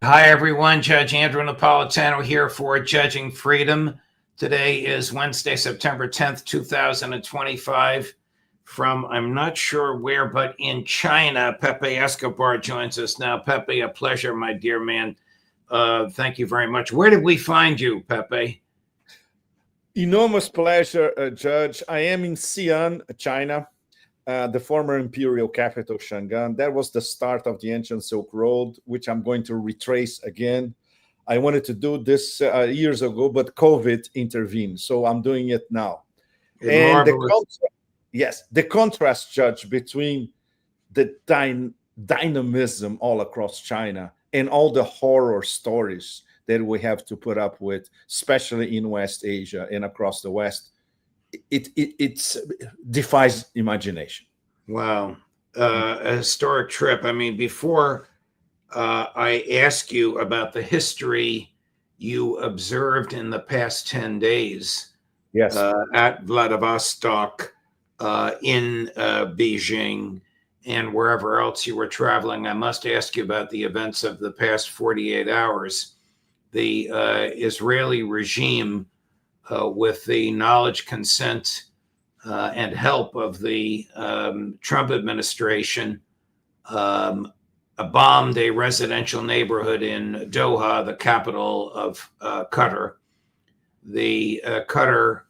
Hi, everyone. Judge Andrew Napolitano here for Judging Freedom. Today is Wednesday, September 10th, 2025. From I'm not sure where, but in China, Pepe Escobar joins us now. Pepe, a pleasure, my dear man. Thank you very much. Where did we find you, Pepe? Enormous pleasure, Judge. I am in Xi'an, China, the former imperial capital, Shangan. That was the start of the ancient Silk Road, which I'm going to retrace again. I wanted to do this years ago, but COVID intervened, so I'm doing it now. And the contrast, Judge, between the dynamism all across China and all the horror stories that we have to put up with, especially in West Asia and across the West, it defies imagination. Wow. A historic trip. I mean, before I ask you about the history you observed in the past 10 days Yes. At Vladivostok, in Beijing, and wherever else you were traveling, I must ask you about the events of the past 48 hours. The Israeli regime, with the knowledge, consent, and help of the Trump administration, bombed a residential neighborhood in Doha, the capital of Qatar. The Qatar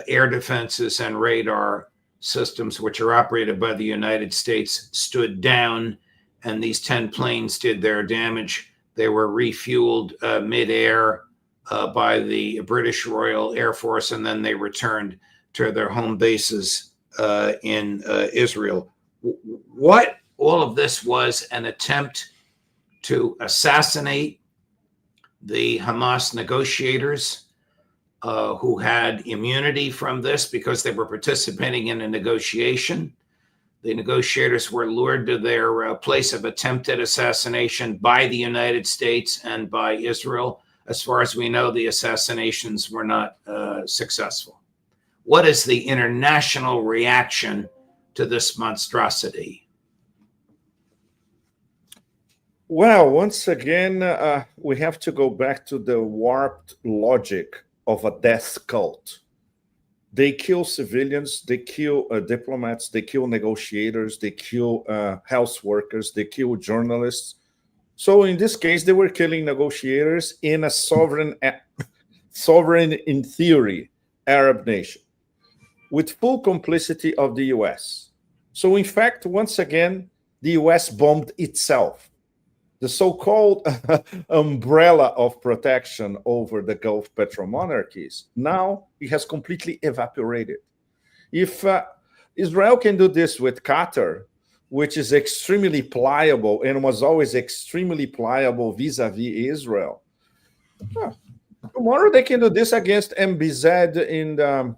air defenses and radar systems, which are operated by the United States, stood down, and these 10 planes did their damage. They were refueled midair by the British Royal Air Force, and then they returned to their home bases in Israel. What all of this was an attempt to assassinate the Hamas negotiators who had immunity from this because they were participating in a negotiation. The negotiators were lured to their place of attempted assassination by the United States and by Israel. As far as we know, the assassinations were not successful. What is the international reaction to this monstrosity? Well, once again, we have to go back to the warped logic of a death cult. They kill civilians, they kill diplomats, they kill negotiators, they kill health workers, they kill journalists. So in this case, they were killing negotiators in a sovereign in theory, Arab nation, with full complicity of the US. So in fact, once again, the US bombed itself. The so-called umbrella of protection over the Gulf petromonarchies, now it has completely evaporated. If Israel can do this with Qatar, which is extremely pliable and was always extremely pliable vis-a-vis Israel, tomorrow they can do this against MBZ in the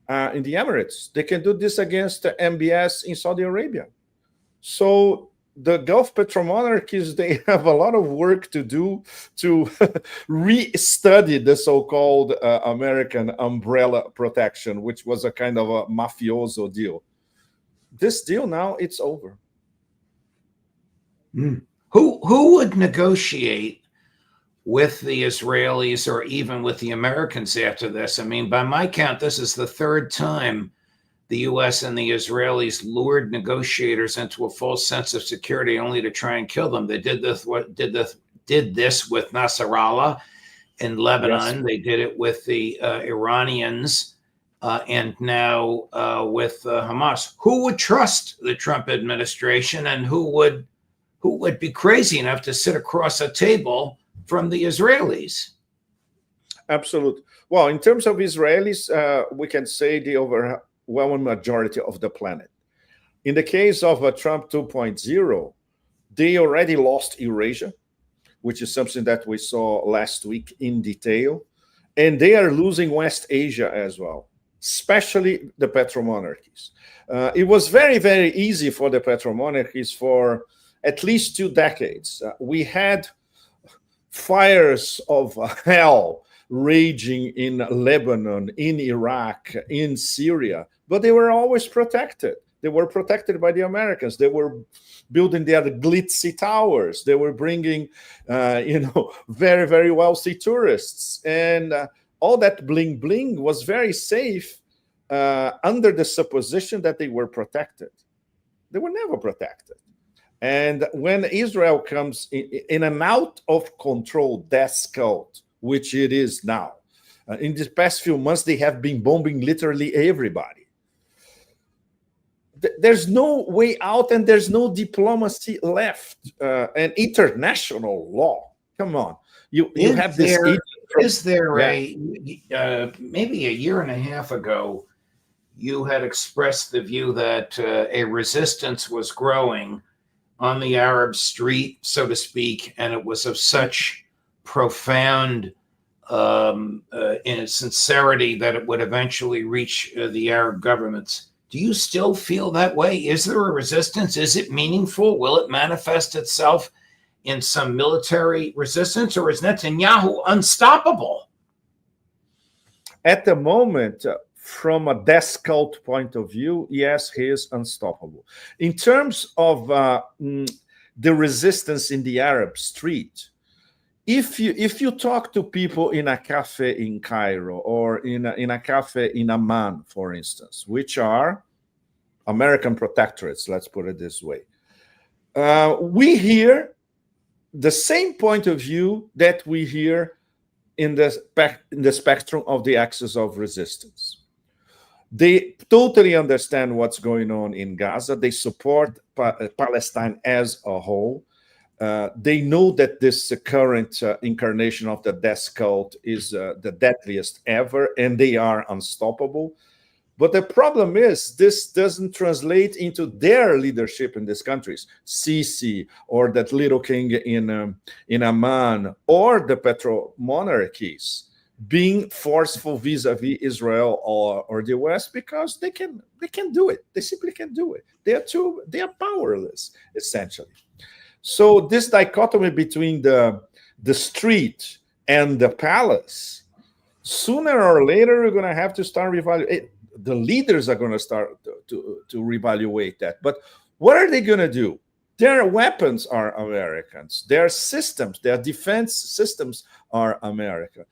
Emirates. They can do this against MBS in Saudi Arabia. So the Gulf petromonarchies, they have a lot of work to do to re-study the so-called American umbrella protection, which was a kind of a mafioso deal. This deal now, it's over. Who would negotiate with the Israelis or even with the Americans after this? I mean, by my count, this is the third time the U.S. and the Israelis lured negotiators into a false sense of security only to try and kill them. They did this with Nasrallah in Lebanon. Yes. They did it with the Iranians, and now with Hamas. Who would trust the Trump administration, and who would be crazy enough to sit across a table from the Israelis? Absolutely. Well, in terms of Israelis, we can say the overwhelming majority of the planet. In the case of Trump 2.0, they already lost Eurasia, which is something that we saw last week in detail. And they are losing West Asia as well, especially the petromonarchies. It was very, very easy for the petromonarchies for at least 2 decades. We had fires of hell raging in Lebanon, in Iraq, in Syria, but they were always protected. They were protected by the Americans. They were building their glitzy towers. They were bringing, very, very wealthy tourists. And all that bling bling was very safe under the supposition that they were protected. They were never protected. And when Israel comes in an out of control death cult, which it is now, in the past few months, they have been bombing literally everybody. There's no way out, and there's no diplomacy left, and international law. Come on, you have this. Is there maybe a year and a half ago, you had expressed the view that a resistance was growing on the Arab street, so to speak, and it was of such profound in sincerity that it would eventually reach the Arab governments. Do you still feel that way? Is there a resistance? Is it meaningful? Will it manifest itself in some military resistance, or is Netanyahu unstoppable? At the moment, from a death cult point of view, yes, he is unstoppable. In terms of the resistance in the Arab street, if you talk to people in a cafe in Cairo or in a cafe in Amman, for instance, which are American protectorates, let's put it this way, we hear the same point of view that we hear in the spectrum of the axis of resistance. They totally understand what's going on in Gaza. They support Palestine as a whole. They know that this current incarnation of the death cult is the deadliest ever, and they are unstoppable. But the problem is this doesn't translate into their leadership in these countries. Sisi, or that little king in Amman, or the petro monarchies being forceful vis-a-vis Israel or the West, because they can do it. They simply can do it. They are powerless, essentially. So this dichotomy between the street and the palace, sooner or later, we're going to have to start reevaluating. The leaders are going to start to reevaluate that. But what are they going to do? Their weapons are Americans. Their systems, their defense systems are American.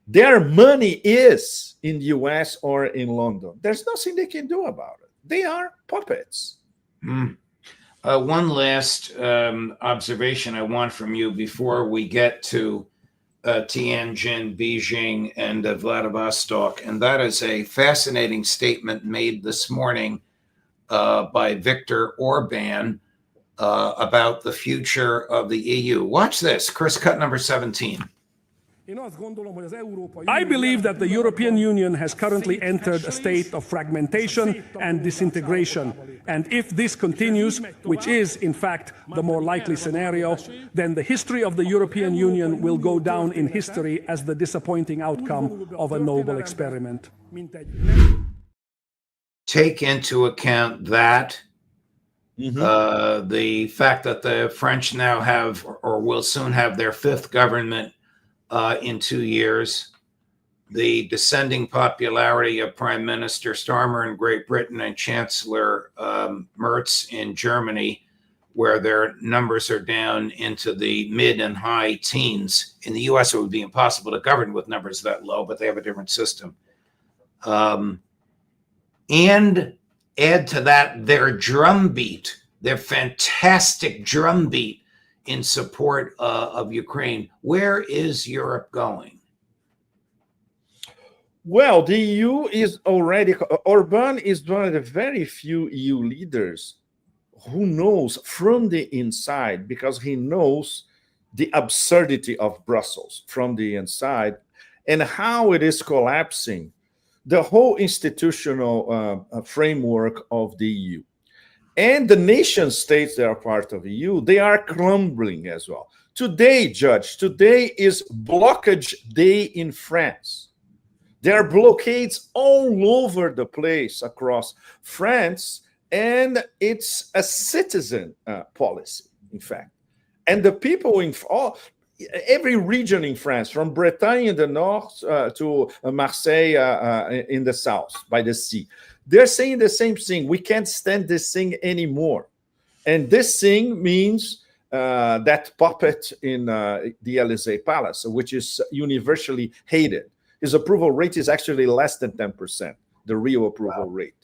Their money is in the US or in London. There's nothing they can do about it. They are puppets. One last observation I want from you before we get to Tianjin, Beijing, and Vladivostok, and that is a fascinating statement made this morning by Viktor Orban about the future of the EU. Watch this, Chris, cut number 17. I believe that the European Union has currently entered a state of fragmentation and disintegration. And if this continues, which is, in fact, the more likely scenario, then the history of the European Union will go down in history as the disappointing outcome of a noble experiment. Take into account that the fact that the French now have, or will soon have, their fifth government in 2 years, the descending popularity of Prime Minister Starmer in Great Britain and Chancellor Merz in Germany, where their numbers are down into the mid and high teens. In the US, it would be impossible to govern with numbers that low, but they have a different system. And add to that their drumbeat, their fantastic drumbeat in support of Ukraine. Where is Europe going? Well, the EU is already, Orban is one of the very few EU leaders who knows from the inside, because he knows the absurdity of Brussels from the inside and how it is collapsing the whole institutional framework of the EU. And the nation states that are part of the EU, they are crumbling as well. Today, Judge, today is blockage day in France. There are blockades all over the place across France, and it's a citizen policy, in fact. And the people every region in France, from Bretagne in the north to Marseille in the south by the sea. They're saying the same thing. We can't stand this thing anymore. And this thing means that puppet in the Élysée Palace, which is universally hated. His approval rate is actually less than 10%, the real approval rate.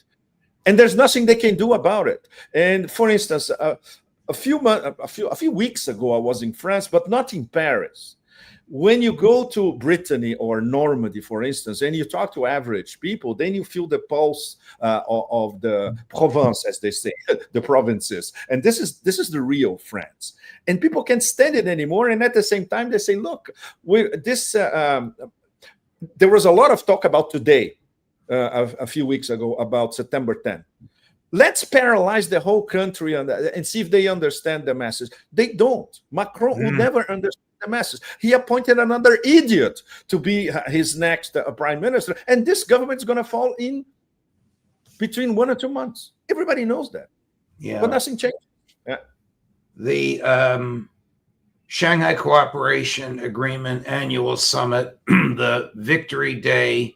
And there's nothing they can do about it. And for instance, a few weeks ago, I was in France, but not in Paris. When you go to Brittany or Normandy, for instance, and you talk to average people, then you feel the pulse of the province, as they say, the provinces. And this is the real France. And people can't stand it anymore. And at the same time, they say, look, there was a lot of talk about today, a few weeks ago, about September 10th. Let's paralyze the whole country and see if they understand the message. They don't. Macron will never understand the message. He appointed another idiot to be his next prime minister, and this government is going to fall in between 1 or 2 months. Everybody knows that. Yeah. But nothing changed. Yeah. The Shanghai Cooperation Agreement Annual Summit, the Victory Day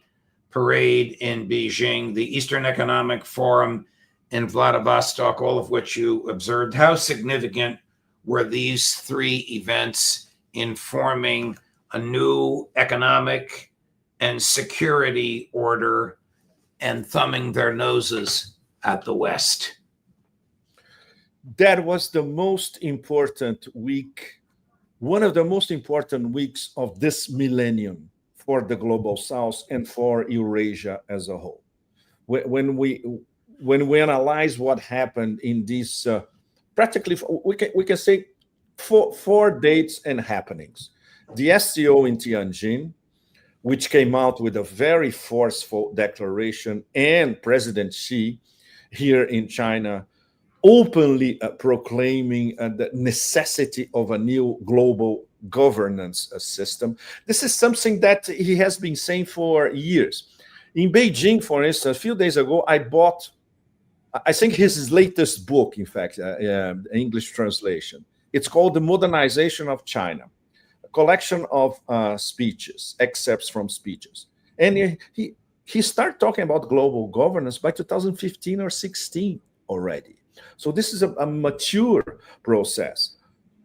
Parade in Beijing, the Eastern Economic Forum in Vladivostok, all of which you observed. How significant were these three events in forming a new economic and security order and thumbing their noses at the West? That was the most important week, one of the most important weeks of this millennium for the Global South and for Eurasia as a whole. When we analyze what happened in these, practically, we can say four dates and happenings. The SCO in Tianjin, which came out with a very forceful declaration, and President Xi here in China openly proclaiming the necessity of a new global governance system. This is something that he has been saying for years. In Beijing, for instance, a few days ago, I bought, I think his latest book, in fact, English translation. It's called The Modernization of China, a collection of speeches, excerpts from speeches. And he started talking about global governance by 2015 or 16 already. So this is a mature process.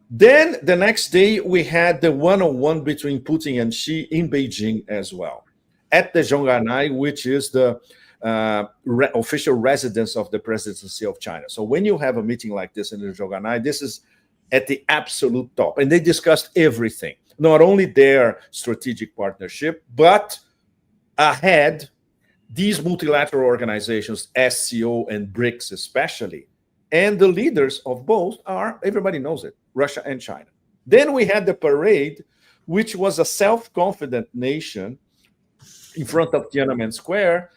Then the next day, we had the one-on-one between Putin and Xi in Beijing as well, at the Zhongganai, which is the official residence of the presidency of China. So when you have a meeting like this in the Zhongganai, this is at the absolute top. And they discussed everything, not only their strategic partnership, but ahead, these multilateral organizations, SCO and BRICS especially, and the leaders of both are, everybody knows it, Russia and China. Then we had the parade, which was a self-confident nation in front of Tiananmen Square.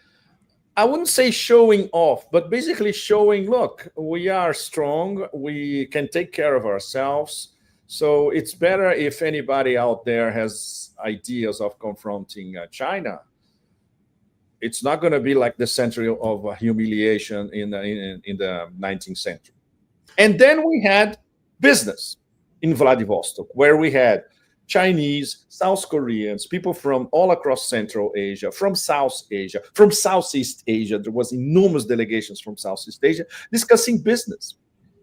I wouldn't say showing off, but basically showing, look, we are strong, we can take care of ourselves. So it's better if anybody out there has ideas of confronting China. It's not going to be like the century of humiliation in the 19th century. And then we had business in Vladivostok, where we had Chinese, South Koreans, people from all across Central Asia, from South Asia, from Southeast Asia. There was enormous delegations from Southeast Asia discussing business.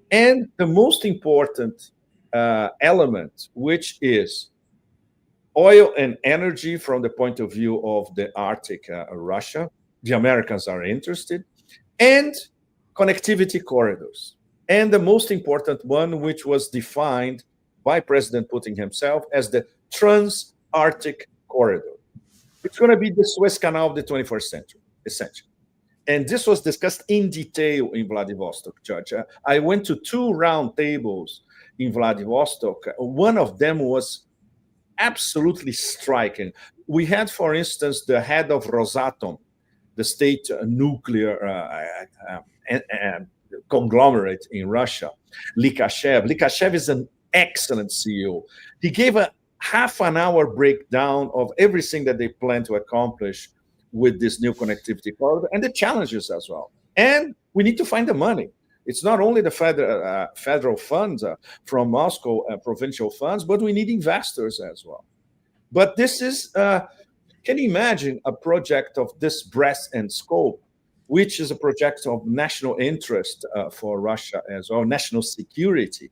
And the most important element, which is oil and energy from the point of view of the Arctic Russia. The Americans are interested. And connectivity corridors. And the most important one, which was defined by President Putin himself as the Trans-Arctic Corridor. It's going to be the Suez Canal of the 21st century, essentially. And this was discussed in detail in Vladivostok, Judge. I went to 2 round tables in Vladivostok. One of them was absolutely striking. We had, for instance, the head of Rosatom, the state nuclear conglomerate in Russia, Likashev. Likashev is an excellent CEO. He gave a half-an-hour breakdown of everything that they plan to accomplish with this new connectivity corridor and the challenges as well. And we need to find the money. It's not only the federal funds from Moscow, provincial funds, but we need investors as well. But this is, can you imagine a project of this breadth and scope, which is a project of national interest for Russia as well, national security?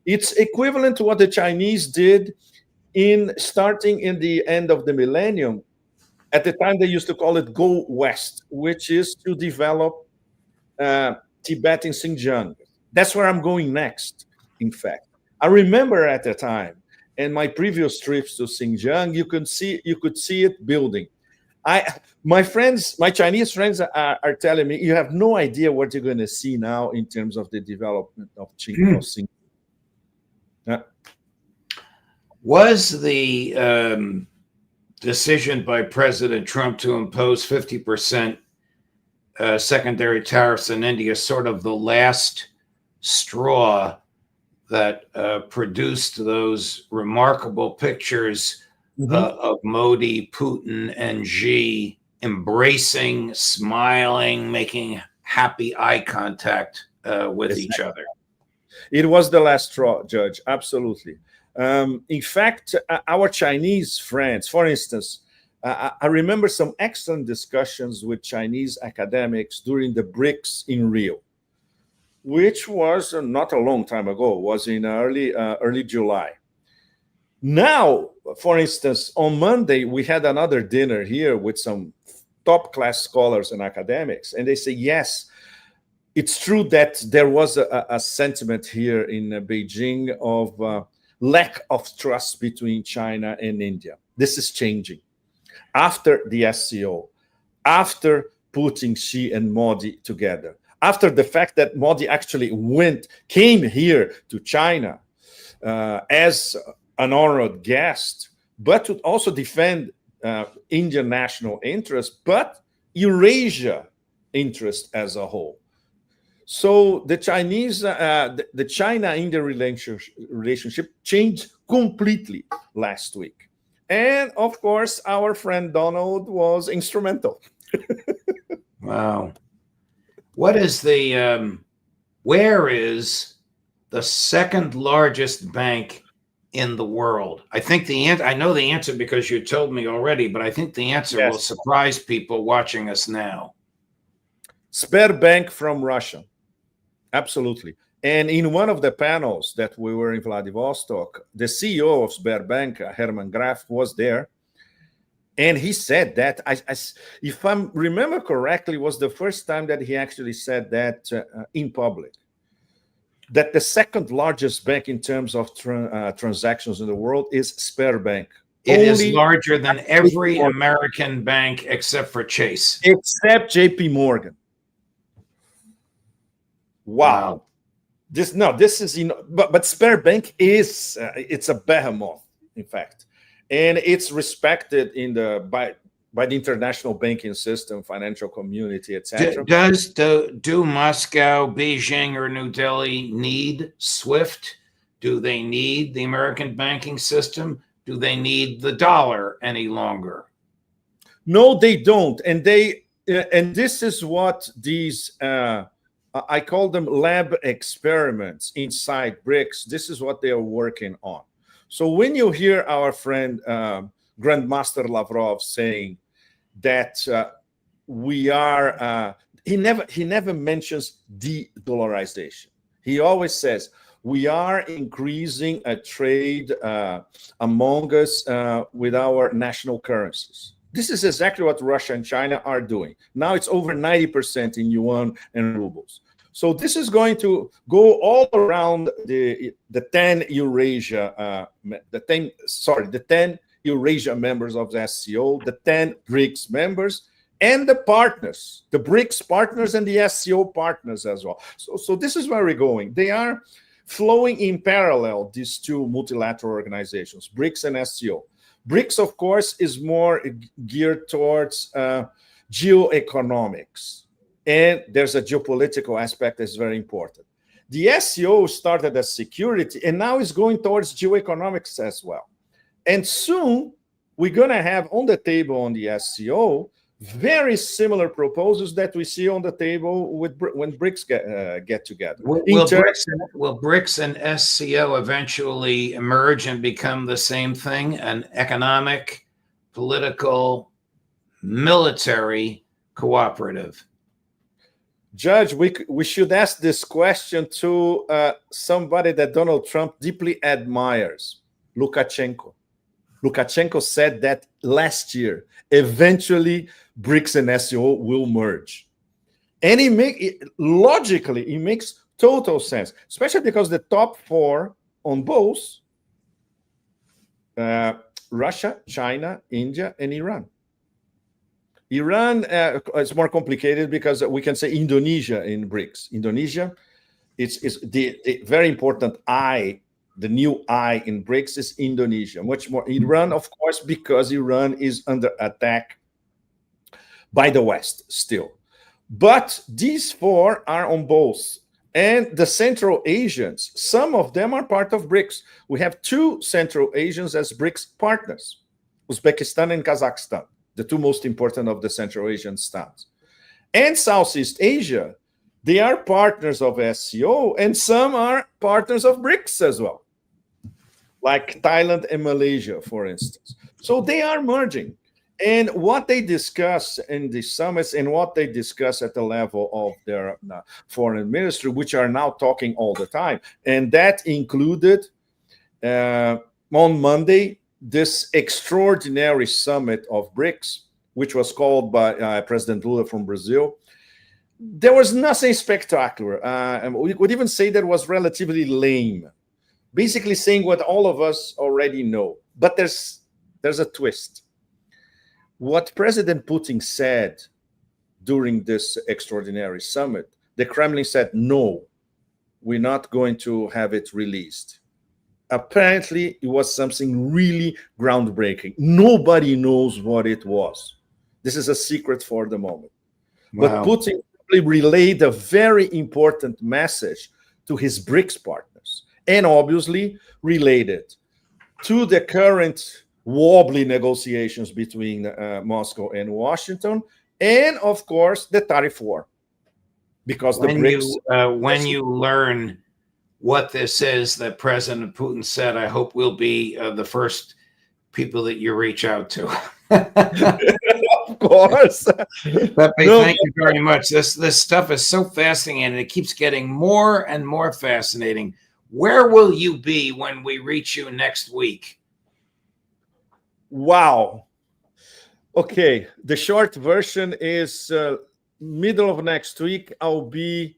It's equivalent to what the Chinese did in starting in the end of the millennium. At the time, they used to call it Go West, which is to develop Tibet and Xinjiang. That's where I'm going next, in fact. I remember at the time, in my previous trips to Xinjiang, you could see it building. My Chinese friends are telling me, you have no idea what you're going to see now in terms of the development of Xinjiang. Was the decision by President Trump to impose 50% secondary tariffs in India sort of the last straw that produced those remarkable pictures of Modi, Putin, and Xi embracing, smiling, making happy eye contact with each other? It was the last straw, Judge, absolutely. In fact, our Chinese friends, for instance, I remember some excellent discussions with Chinese academics during the BRICS in Rio, which was not a long time ago, was in early July. Now, for instance, on Monday, we had another dinner here with some top-class scholars and academics, and they say, yes, it's true that there was a sentiment here in Beijing of lack of trust between China and India. This is changing. After the SCO, after putting Xi and Modi together, after the fact that Modi actually came here to China as an honored guest, but to also defend Indian national interest, but Eurasia interest as a whole. So the China-India relationship changed completely last week. And of course, our friend Donald was instrumental. Wow. What is where is the second largest bank in the world? I think I know the answer because you told me already, but I think the answer will surprise people watching us now. Sberbank from Russia. Absolutely. And in one of the panels that we were in Vladivostok, the CEO of Sberbank, Herman Graf, was there. And he said that, if I remember correctly, was the first time that he actually said that in public, that the second largest bank in terms of transactions in the world is Sberbank. It is larger than every American bank except for Chase. Except JP Morgan. Wow. This is, but Sberbank is, it's a behemoth, in fact. And it's respected by the international banking system, financial community, etc. Do Moscow, Beijing, or New Delhi need SWIFT? Do they need the American banking system? Do they need the dollar any longer? No, they don't. And this is what these I call them lab experiments inside BRICS. This is what they are working on. So when you hear our friend Grandmaster Lavrov saying that we are, he never mentions de-dollarization. He always says we are increasing a trade among us with our national currencies. This is exactly what Russia and China are doing. Now it's over 90% in yuan and rubles. So this is going to go all around the 10 Eurasia, the 10 Eurasia members of the SCO, the 10 BRICS members, and the partners, the BRICS partners and the SCO partners as well. So this is where we're going. They are flowing in parallel, these two multilateral organizations, BRICS and SCO. BRICS, of course, is more geared towards geoeconomics. And there's a geopolitical aspect that's very important. The SCO started as security and now is going towards geoeconomics as well. And soon we're going to have on the table on the SCO very similar proposals that we see on the table with when BRICS get together. Will BRICS and SCO eventually emerge and become the same thing, an economic, political, military cooperative? Judge, we should ask this question to somebody that Donald Trump deeply admires, Lukashenko. Lukashenko said that last year. Eventually, BRICS and SCO will merge. And logically, it makes total sense, especially because the top four on both, Russia, China, India, and Iran. Iran is more complicated because we can say Indonesia in BRICS. Indonesia, it's the very important I. The new I in BRICS is Indonesia. Much more Iran, of course, because Iran is under attack by the West still. But these four are on both. And the Central Asians, some of them are part of BRICS. We have two Central Asians as BRICS partners, Uzbekistan and Kazakhstan, the two most important of the Central Asian states. And Southeast Asia, they are partners of SCO, and some are partners of BRICS as well, like Thailand and Malaysia, for instance. So they are merging. And what they discuss in the summits and what they discuss at the level of their foreign ministry, which are now talking all the time, and that included on Monday, this extraordinary summit of BRICS, which was called by President Lula from Brazil. There was nothing spectacular. And we could even say that was relatively lame. Basically saying what all of us already know. But there's a twist. What President Putin said during this extraordinary summit, the Kremlin said, no, we're not going to have it released. Apparently, it was something really groundbreaking. Nobody knows what it was. This is a secret for the moment. Wow. But Putin relayed a very important message to his BRICS partners, and obviously related to the current wobbly negotiations between Moscow and Washington, and of course the tariff war. Because when you learn what this is that President Putin said, I hope we'll be the first people that you reach out to. Of course. Pepe, thank you very much. This stuff is so fascinating, and it keeps getting more and more fascinating. Where will you be when we reach you next week? Wow. Okay. The short version is middle of next week. I'll be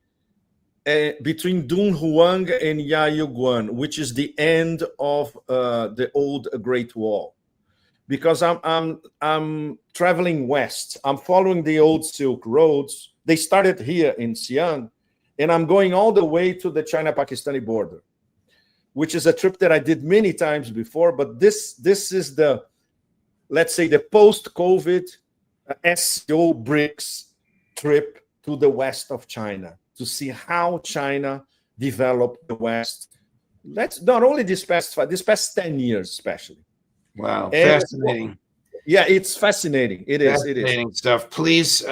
between Dunhuang and Yaoyuguan, which is the end of the old Great Wall. Because I'm traveling west. I'm following the old Silk Roads. They started here in Xi'an, and I'm going all the way to the China-Pakistani border, which is a trip that I did many times before. But this is the, let's say, the post-COVID SCO BRICS trip to the west of China to see how China developed the West. Let's not only this past 10 years, especially. Wow, fascinating. Yeah, it's fascinating. It is. Fascinating stuff. Please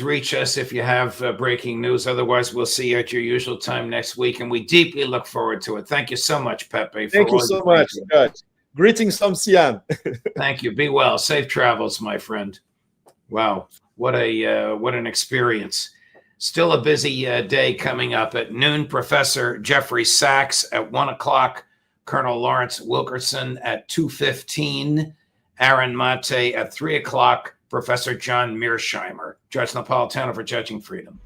reach us if you have breaking news. Otherwise, we'll see you at your usual time next week, and we deeply look forward to it. Thank you so much, Pepe. Thank you so much. Greetings from Xi'an. Thank you. Be well. Safe travels, my friend. Wow, what an experience. Still a busy day coming up. At noon, Professor Jeffrey Sachs. At 1 o'clock, Colonel Lawrence Wilkerson. At 2:15, Aaron Mate. At 3 o'clock, Professor John Mearsheimer. Judge Napolitano for Judging Freedom.